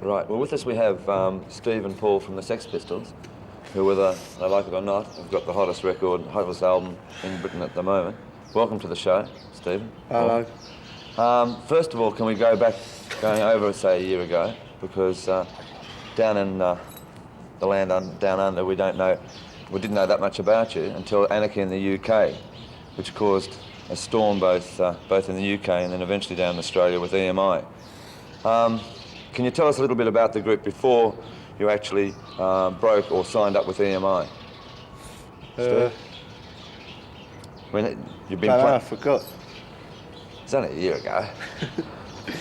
Right. Well, with us we have Steve and Paul from the Sex Pistols, who, whether they like it or not, have got the hottest record, hottest album in Britain at the moment. Welcome to the show, Stephen. Hello. First of all, can we go back, going over, say, a year ago, because down in the land down under, we didn't know that much about you until Anarchy in the UK, which caused a storm both in the UK and then eventually down in Australia with EMI. Can you tell us a little bit about the group before you actually broke or signed up with EMI? When you've been I forgot. It's only a year ago.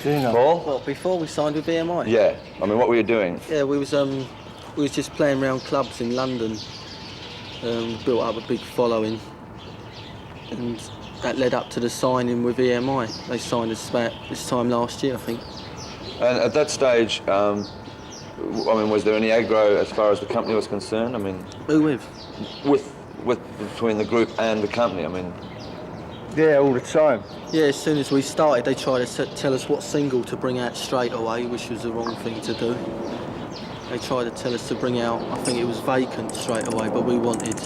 Do you know? Paul? Well, before we signed with EMI? Yeah. I mean, what were you doing? Yeah, we was just playing around clubs in London. Built up a big following, and that led up to the signing with EMI. They signed us about this time last year, I think. And at that stage, I mean, was there any aggro as far as the company was concerned? I mean, Who with? with between the group and the company. I mean, Yeah, all the time. Yeah, as soon as we started, they tried to tell us what single to bring out straight away, which was the wrong thing to do. They tried to tell us to bring out, I think it was Vacant straight away, but we wanted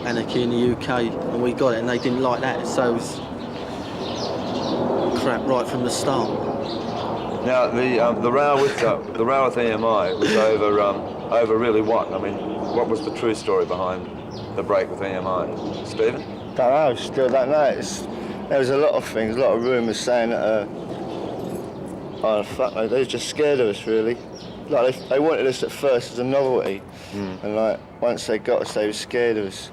Anarchy in the UK, and we got it, and they didn't like that, so it was crap right from the start. now the row with EMI was over really what? I mean, what was the true story behind the break with EMI, Stephen? Don't know, still don't know. There was a lot of things, a lot of rumours saying that, they were just scared of us, really. Like, they wanted us at first as a novelty, and like, once they got us, they were scared of us.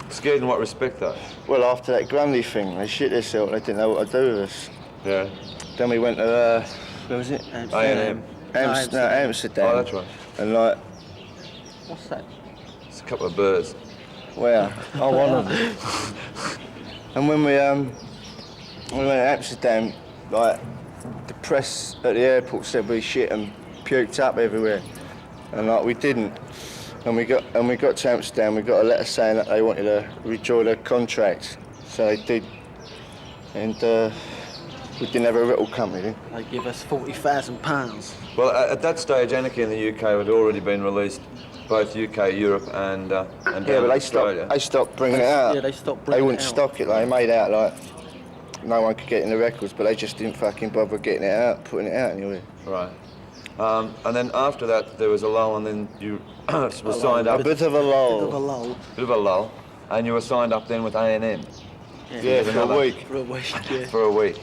Scared in what respect, though? Well, after that Grundy thing, they shit themselves, they didn't know what to do with us. Yeah. Then we went to, where was it? A&M. Amsterdam. Oh, that's right. And like, What's that? It's a couple of birds. where? Oh, one of them. And when we went to Amsterdam, like, the press at the airport said we shit and puked up everywhere, and like we didn't. And we got to Amsterdam, we got a letter saying that they wanted to withdraw their contract, so they did. And we didn't have a rental company then. They give us £40,000. Well, at that stage, Anarchy in the UK had already been released, both UK, Europe, and down Yeah, but in they Australia. stopped bringing it out. Yeah, they stopped They bringing wouldn't it out. stock it. Like, they made out like no one could get in the records, but they just didn't fucking bother getting it out, putting it out anyway. Right. And then after that, there was a lull, and then you were signed A up. bit of a Bit of a lull. lull Bit of a lull, and you were signed up then with A&M Yeah, for another- a week. for a week. Yeah. for a week.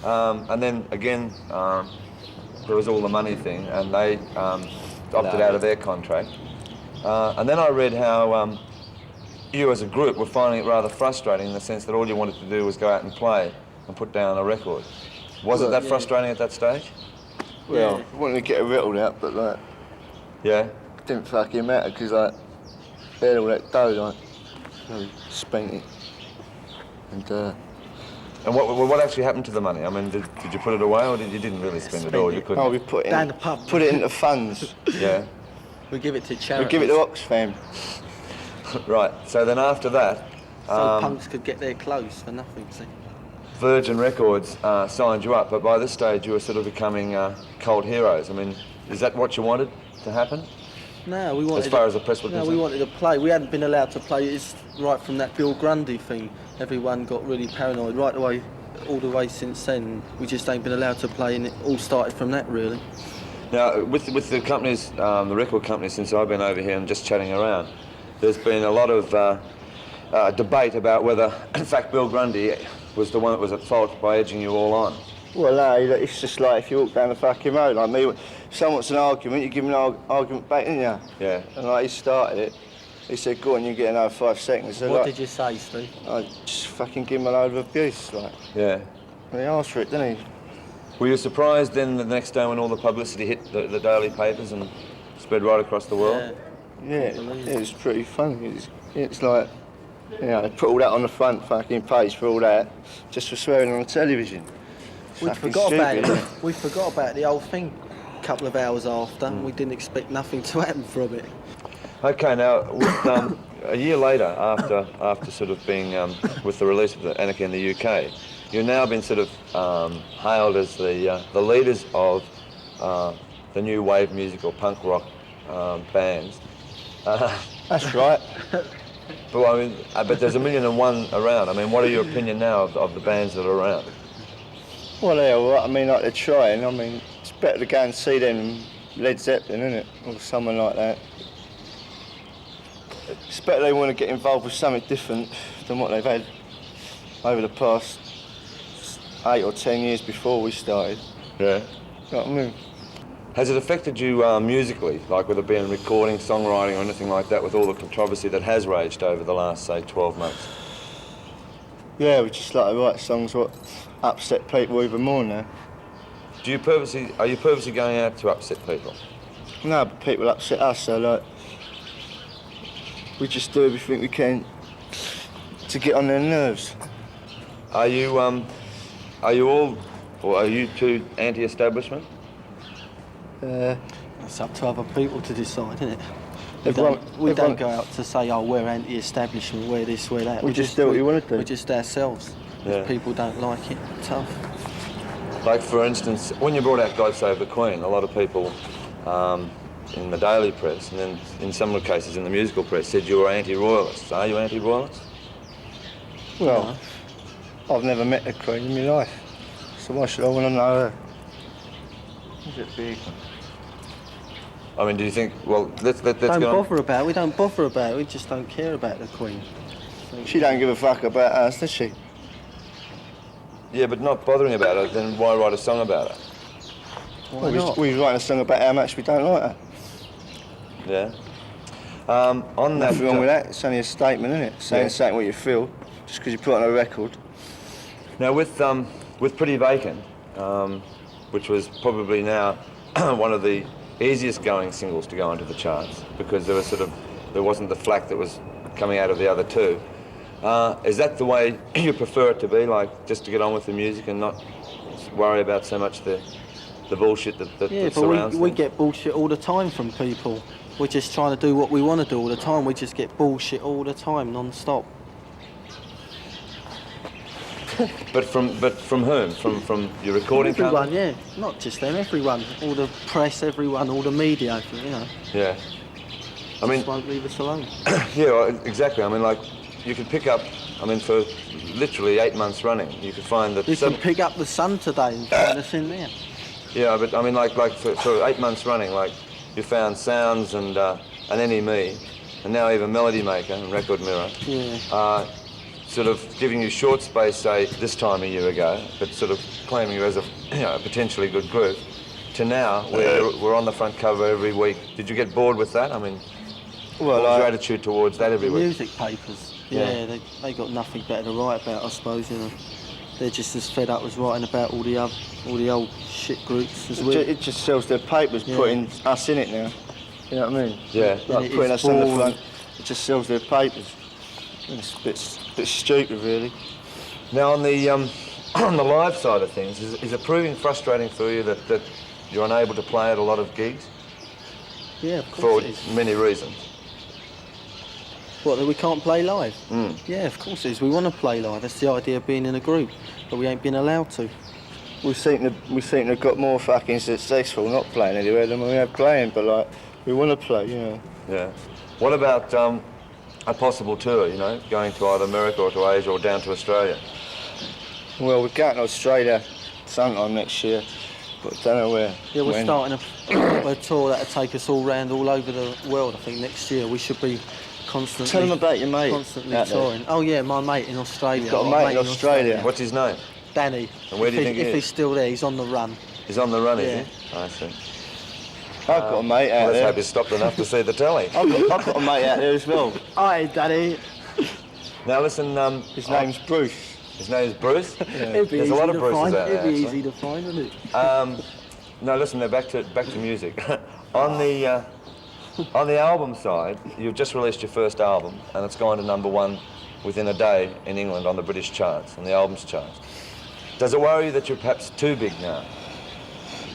And then again, there was all the money thing, and they opted out of their contract. And then I read how you as a group were finding it rather frustrating in the sense that all you wanted to do was go out and play and put down a record. Was it that Yeah. frustrating at that stage? Well, I wanted to get it rattled out, but like, Yeah. it didn't fucking matter because like, they had all that dough, like, so we spent it. And what actually happened to the money? I mean, did you put it away, or you didn't really spend it all? You couldn't. Oh, we put it Down in, the pub. put it into funds. Yeah. We give it to We charity. give it to Oxfam. Right. So then after that, so punks could get their clothes for nothing. See? Virgin Records signed you up, but by this stage you were sort of becoming cult heroes. I mean, is that what you wanted to happen? No, we wanted. As far as the press was no, concerned? we wanted to play. We hadn't been allowed to play. It's right from that Bill Grundy thing. Everyone got really paranoid right away, all the way since then. We just ain't been allowed to play, and it all started from that, really. Now, with the companies, the record companies, since I've been over here and just chatting around, there's been a lot of debate about whether, in fact, Bill Grundy was the one that was at fault by edging you all on. Well, no, it's just like if you walk down the fucking road, like me, if someone wants an argument, you give him an argument back, didn't you? Yeah. And like he started it, he said, go on, you get another 5 seconds. So, What like, did you say, Steve? I just fucking give him a load of abuse, like. Yeah. And he asked for it, didn't he? Were you surprised then the next day when all the publicity hit the daily papers and spread right across the world? Yeah, it was pretty funny. It's like, you know, they put all that on the front fucking page for all that, just for swearing on the television. We Fucking forgot about stupid, it. isn't it? We forgot about the whole thing a couple of hours after. And we didn't expect nothing to happen from it. Okay, now, with, a year later, after sort of being, with the release of the Anarchy in the UK, you've now been sort of hailed as the leaders of the the new wave music or punk rock bands. That's right. But I mean, but there's 1,000,001 around. I mean, what are your opinion now of the bands that are around? Well, they're all right. I mean, like, they're trying. I mean, it's better to go and see them than Led Zeppelin, isn't it? Or someone like that. It's better they want to get involved with something different than what they've had over the past 8 or 10 years before we started. Yeah. You know what I mean? Has it affected you musically, like with it being recording, songwriting or anything like that, with all the controversy that has raged over the last, say, 12 months? Yeah, we just like to write songs what upset people even more now. Are you purposely going out to upset people? No, but people upset us, so like, we just do everything we can to get on their nerves. Are you all, or are you two anti-establishment? It's up to other people to decide, isn't it? Everyone- We don't everyone- go out to say, oh, we're anti-establishment, we're this, we're that. We just do what we wanna do. We're just ourselves. Yeah. If people don't like it, tough. Like, for instance, when you brought out God Save the Queen, a lot of people in the daily press, and then in some cases in the musical press, said you were anti-royalists. Are you anti-royalists? Well, I've never met the Queen in my life, so why should I want to know her? Is it big? I mean, do you think, well, let's Don't go on. bother about it. We don't bother about it. We just don't care about the Queen. She don't give a fuck about us, does she? Yeah, but not bothering about it, then why write a song about it? Why not? We write a song about how much we don't like her. Yeah. On that, Nothing wrong with that. It's only a statement, isn't it? Saying Yeah. something what you feel, just because you put it on a record. Now with Pretty Vacant, which was probably now one of the easiest going singles to go onto the charts because there wasn't the flack that was coming out of the other two. Is that the way you prefer it to be, like just to get on with the music and not worry about so much the bullshit that Yeah, but surrounds we things? get bullshit all the time from people. We're just trying to do what we want to do all the time. We just get bullshit all the time, non-stop. But from whom? From your recording Everyone, company? yeah. Not just them, everyone. All the press, everyone, all the media, you know. Yeah. I mean, Just won't leave us alone. yeah, well, exactly. I mean, like, you could pick up, I mean, for literally 8 months running, you could find that You can pick up the Sun today and find us in there. yeah, but I mean, like for 8 months running, like, you found Sounds and NME, and now even Melody Maker and Record Mirror, Yeah. sort of giving you short space, say, this time a year ago, but sort of claiming you as a potentially good group, to now, where we're on the front cover every week. Did you get bored with that? I mean, Well, what was your attitude towards that every week? Music papers. Yeah. Yeah, they got nothing better to write about, I suppose, you know. They're just as fed up as writing about all the old shit groups as we. it just sells their papers, Yeah. putting us in it now. You know what I mean? Yeah. Like it putting is us on the boring. front. It just sells their papers. And it's a bit stupid, really. Now, on the on the live side of things, is it proving frustrating for you that you're unable to play at a lot of gigs Yeah, of for course it is. many reasons? What, that we can't play live? Mm. Yeah, of course it is. We want to play live. That's the idea of being in a group. But we ain't been allowed to. We seem to have got more fucking successful not playing anywhere than we have playing, but like, we want to play, you know. Yeah. What about a possible tour, you know, going to either America or to Asia or down to Australia? Well, we're going to Australia sometime next year, but don't know where. Yeah, we're when. starting a tour that'll take us all over the world. I think next year we should be constantly. Tell them about your mate Constantly out there. touring. Oh yeah, my mate in Australia. You've got a My mate in Australia. What's his name? Danny. And where do you think he if is? he's still there, he's on the run. He's on the run, Yeah. is he? I see. I've got a mate out Let's there. hope he's stopped enough to see the telly. I've got a mate out there as well. Hi, Danny. Now listen, His name's Bruce. his name's Bruce. It'd be There's a easy lot of to Bruces find. out there. It'd be actually. easy to find, wouldn't it? No, listen. Now back to music. on the album side, you've just released your first album, and it's gone to #1 within a day in England on the British charts, on the albums charts. Does it worry you that you're perhaps too big now?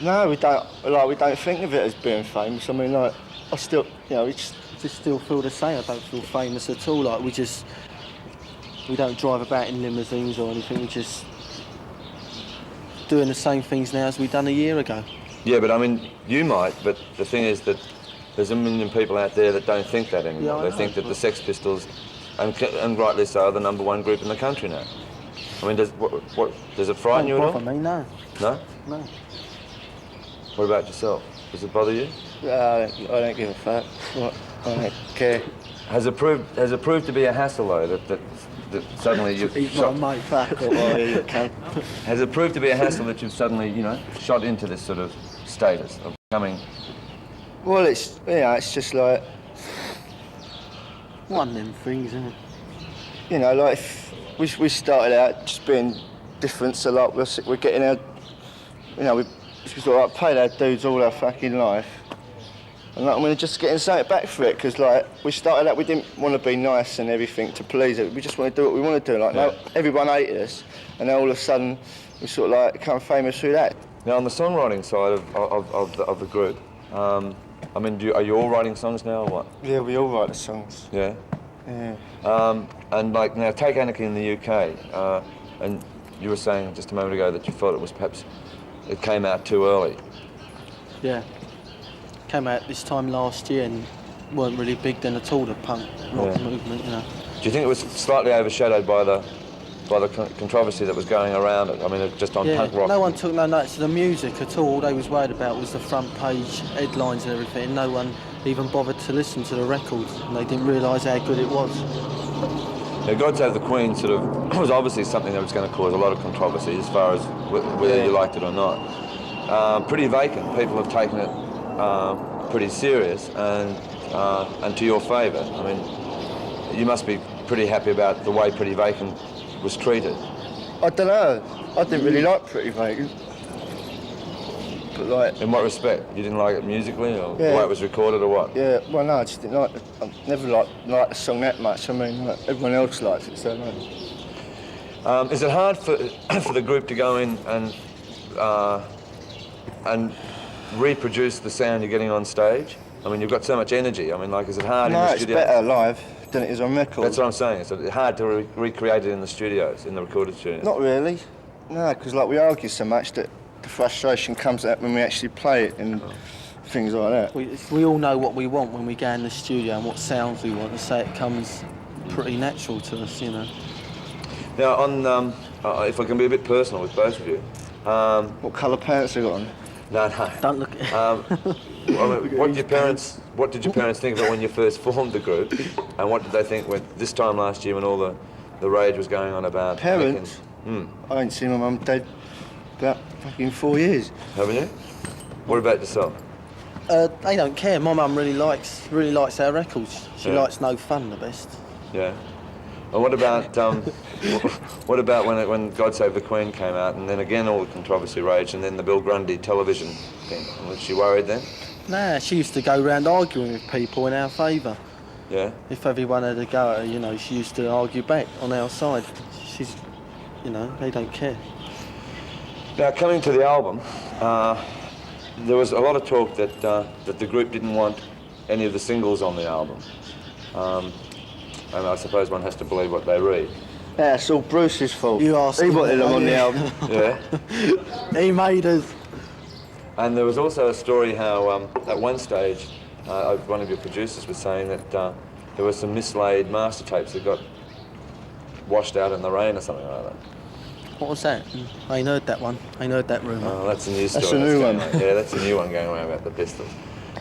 No, we don't. Like, we don't think of it as being famous. I mean, like, I still, you know, it's Just still feel the same. I don't feel famous at all. Like we don't drive about in limousines or anything. We're just doing the same things now as we done a year ago. Yeah, but I mean, you might, but the thing is that there's a million people out there that don't think that anymore. Yeah, I they know, think that the but- Sex Pistols, and rightly so, are the #1 group in the country now. I mean, does it frighten you at all? me, no. No? No. What about yourself? Does it bother you? I don't give a fuck. What? I don't care. Has it proved to be a hassle though that suddenly you've He's shot, my mate. Fuck all you cunt. has it proved to be a hassle that you've suddenly shot into this sort of status of becoming? Well, it's it's just like, One of them things, isn't it? like if we started out just being different, so like we're getting our, we sort of like paid our dues all our fucking life, and like we're just getting something back for it, because like we started out, we didn't want to be nice and everything to please it. We just want to do what we want to do. Like now everyone hated us, and then all of a sudden we sort of like become famous through that. Now on the songwriting side of the group, I mean, are you all writing songs now or what? Yeah, we all write the songs. Yeah. Yeah. And like now, take Anarchy in the UK, and you were saying just a moment ago that you thought it came out too early. Yeah. Came out this time last year and weren't really big then at all, the punk rock movement, Do you think it was slightly overshadowed by the controversy that was going around it? I mean, just on Yeah, punk rock. no one took no notice of the music at all. All they was worried about was the front page headlines and everything. No one even bothered to listen to the records, and they didn't realise how good it was. Yeah, God Save the Queen sort of was obviously something that was going to cause a lot of controversy as far as whether you liked it or not. Pretty Vacant, people have taken it pretty serious and to your favour. I mean, you must be pretty happy about the way Pretty Vacant was treated. I don't know. I didn't really like Pretty Vacant. But like, In what respect? You didn't like it musically, or the Yeah. way it was recorded, or what? yeah, well no, I just didn't like it. I never liked the song that much. I mean, like, everyone else likes it, so like. Is it hard for for the group to go in and reproduce the sound you're getting on stage? I mean, you've got so much energy. I mean, like, is it hard in No, the it's studio? better live than it is on record. That's what I'm saying. It's hard to recreate it in the studios, in the recorded studios. Not really. No, because like we argue so much that the frustration comes out when we actually play it and things like that. We all know what we want when we go in the studio and what sounds we want, and so it comes pretty natural to us, Now, on if I can be a bit personal with both of you, What colour pants have you got on? no. Don't look. I mean, what did your parents think of it when you first formed the group, and what did they think when this time last year when all the rage was going on about Parents? Anakin? I ain't seen my mum and dad about fucking 4 years. Haven't you? What about yourself? They don't care. My mum really likes our records. She Yeah. likes No Fun the best. Yeah. And what about what about when God Save the Queen came out, and then again all the controversy raged, and then the Bill Grundy television thing? Was she worried then? Nah, she used to go around arguing with people in our favour. Yeah. If everyone had a go at her, she used to argue back on our side. She's, they don't care. Now, coming to the album, there was a lot of talk that the group didn't want any of the singles on the album. And I suppose one has to believe what they read. Yeah, it's all Bruce's fault. You asked He him wanted that, them on the yeah. album. Yeah. He made us. And there was also a story how at one stage one of your producers was saying that there were some mislaid master tapes that got washed out in the rain or something like that. What was that? I ain't heard that one. I ain't heard that rumour. Oh, that's a new story. That's a new going one. around. Yeah, that's a new one going around about the Pistols.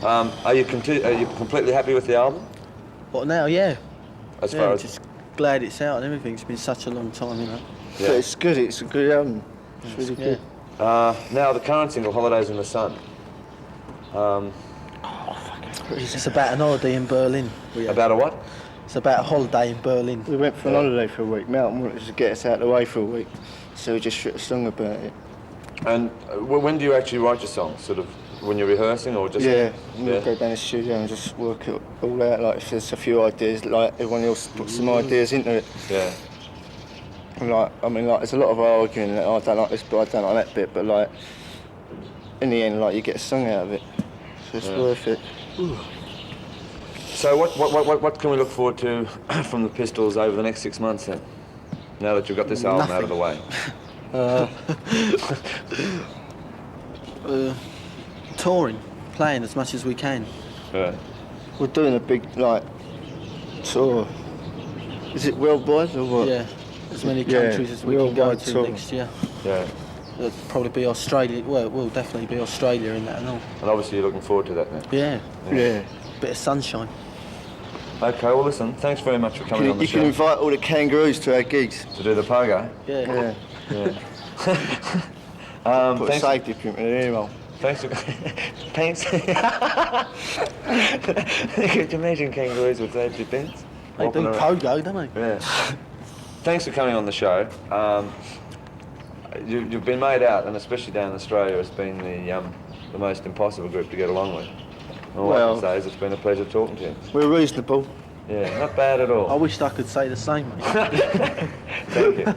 Are you completely happy with the album? What now? Yeah. As Yeah, far I'm as just glad it's out and everything. It's been such a long time, yeah. But it's good, it's a good album. It's really Yeah. good. Now the current single, "Holidays in the Sun." It's about an holiday in Berlin. About a what? It's about a holiday in Berlin. We went for an holiday for a week. Melton wanted to get us out of the way for a week, so we just wrote a song about it. And when do you actually write your songs? Sort of when you're rehearsing, or just? Yeah, we'll Yeah. go down the studio and just work it all out. Like if there's a few ideas, like everyone else puts some ideas into it. Yeah. And like, there's a lot of arguing. That, I don't like this bit, I don't like that bit, but like, in the end, like you get a song out of it, so it's worth it. So what can we look forward to from the Pistols over the next 6 months then? Now that you've got this album out of the way. touring, playing as much as we can. Yeah. We're doing a big like tour. Is it worldwide or what? Yeah, as many Yeah, countries as we can go worldwide to tour. next year. Yeah. It'll probably be Australia. Well, it will definitely be Australia in that and all. And obviously you're looking forward to that now. Yeah, Yeah. bit of sunshine. Okay, well listen, thanks very much for coming on the You can show. invite all the kangaroos to our gigs. To do the pogo. Yeah. Yeah. Yeah. Put a Thanks. safety pin in the email. Thanks for. Thanks. Could you imagine kangaroos with safety pins? They do Walking around. pogo, don't they? Yeah. Thanks for coming on the show. You've been made out, and especially down in Australia, it's been the most impossible group to get along with. All I Well- can say is it's been a pleasure talking to you. We're reasonable. Yeah, not bad at I all. wished I could say the same, mate. Thank you.